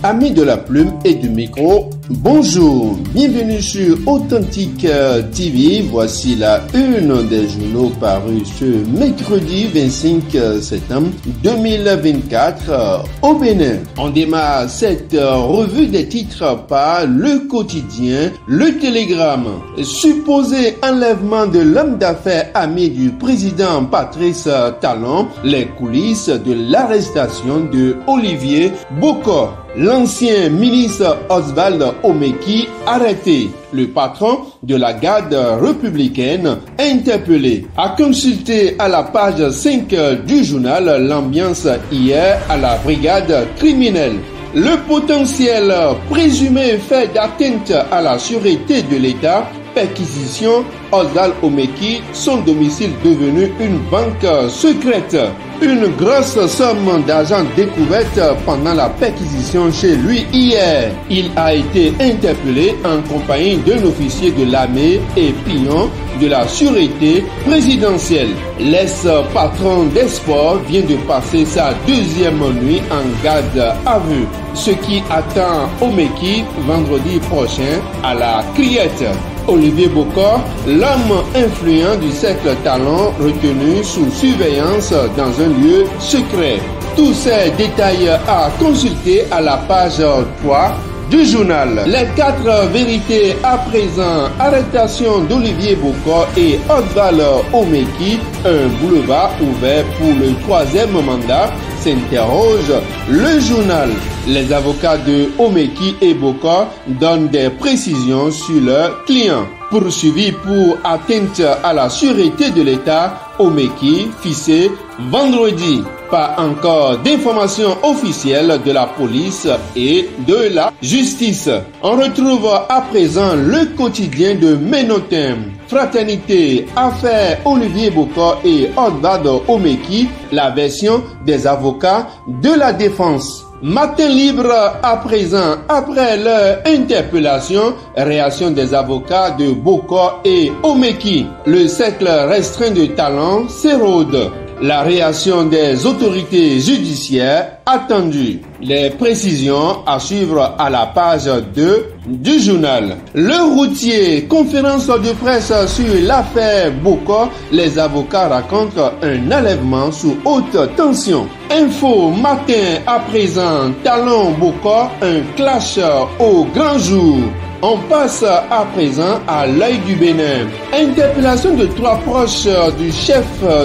Amis de la plume et du micro, bonjour, bienvenue sur Authentique TV. Voici la une des journaux parus ce mercredi 25 septembre 2024 au Bénin. On démarre cette revue des titres par le quotidien Le Télégramme. Supposé enlèvement de l'homme d'affaires ami du président Patrice Talon, les coulisses de l'arrestation de Olivier Bokor. L'ancien ministre Oswald Omeki arrêté. Le patron de la garde républicaine interpellé. À consulter à la page 5 du journal l'ambiance hier à la brigade criminelle. Le potentiel présumé fait d'atteinte à la sûreté de l'État. Perquisition, Oswald Omeki, son domicile devenu une banque secrète. Une grosse somme d'argent découverte pendant la perquisition chez lui hier. Il a été interpellé en compagnie d'un officier de l'armée et pion de la sûreté présidentielle. L'ex-patron des sports vient de passer sa deuxième nuit en garde à vue, ce qui attend Omeki vendredi prochain à la Criette. Olivier Bokor, l'homme influent du cercle Talon retenu sous surveillance dans un lieu secret. Tous ces détails à consulter à la page 3 du journal. Les 4 vérités à présent. Arrestation d'Olivier Bokor et Oswald Omeki. Un boulevard ouvert pour le 3e mandat, s'interroge le journal. Les avocats de Omeki et Bokor donnent des précisions sur leurs clients. Poursuivi pour atteinte à la sûreté de l'État, Omeki fixé vendredi. Pas encore d'informations officielles de la police et de la justice. On retrouve à présent le quotidien de Ménotin. Fraternité, affaire Olivier Bokor et Oswald Omeki, la version des avocats de la défense. Matin libre à présent, après leur interpellation, réaction des avocats de Bokor et Omeki. Le cercle restreint de Talon s'érode. La réaction des autorités judiciaires attendue. Les précisions à suivre à la page 2 du journal. Le routier, conférence de presse sur l'affaire Bokor. Les avocats racontent un enlèvement sous haute tension. Info matin à présent, Talon Bokor, un clash au grand jour. On passe à présent à l'œil du Bénin. Interpellation de 3 proches du chef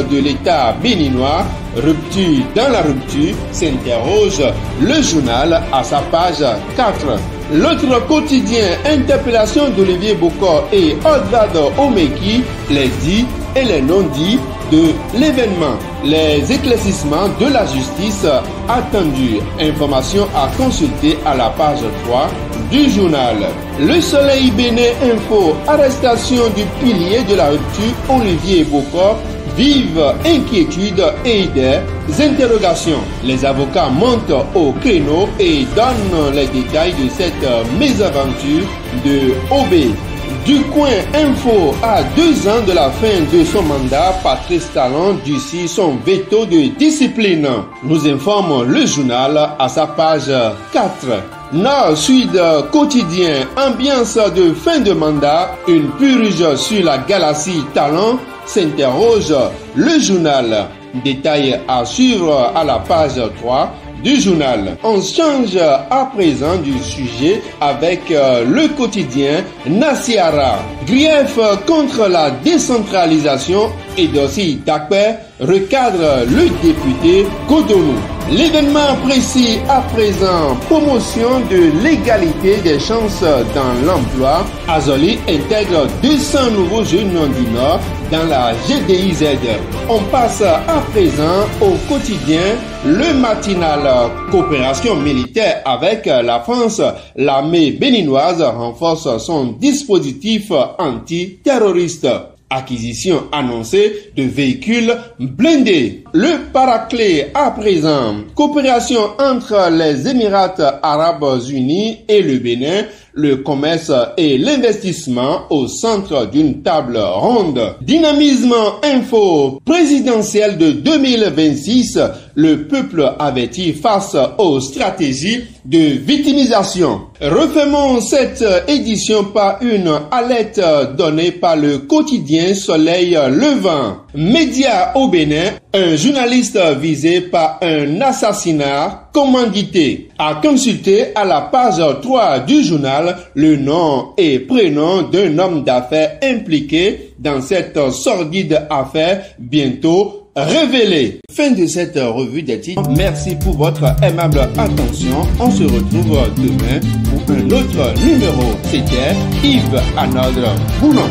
de l'État béninois. Rupture dans la rupture, s'interroge le journal à sa page 4. L'autre quotidien, interpellation d'Olivier Bokor et Oswald Omeki, les dits et les non-dits de l'événement. Les éclaircissements de la justice attendus. Information à consulter à la page 3 du journal. Le Soleil Bénin Info, arrestation du pilier de la rupture Olivier Bokor. Vive inquiétude et des interrogations. Les avocats montent au créneau et donnent les détails de cette mésaventure de OB. Du coin info, à 2 ans de la fin de son mandat, Patrice Talon durcit son veto de discipline. Nous informe le journal à sa page 4. Nord-Sud quotidien, ambiance de fin de mandat, une purge sur la galaxie Talon, s'interroge le journal. Détail à suivre à la page 3 du journal. On change à présent du sujet avec le quotidien Nasiara. Grief contre la décentralisation et Dossi Takper recadre le député Cotonou. L'événement précis à présent, promotion de l'égalité des chances dans l'emploi. Azoli intègre 200 nouveaux jeunes du Nord dans la GDIZ. On passe à présent au quotidien Le Matinal. Coopération militaire avec la France. L'armée béninoise renforce son dispositif antiterroriste. Acquisition annoncée de véhicules blindés. Le paraclet à présent. Coopération entre les Émirats Arabes Unis et le Bénin. le commerce et l'investissement au centre d'une table ronde. Dynamisme info présidentiel de 2026, le peuple averti face aux stratégies de victimisation. Refermons cette édition par une alerte donnée par le quotidien Soleil Levant. Média au Bénin, un journaliste visé par un assassinat commandité. À consulter à la page 3 du journal le nom et prénom d'un homme d'affaires impliqué dans cette sordide affaire bientôt révélé. Fin de cette revue des titres. Merci pour votre aimable attention. On se retrouve demain pour un autre numéro. C'était Yves Anodre Bounon.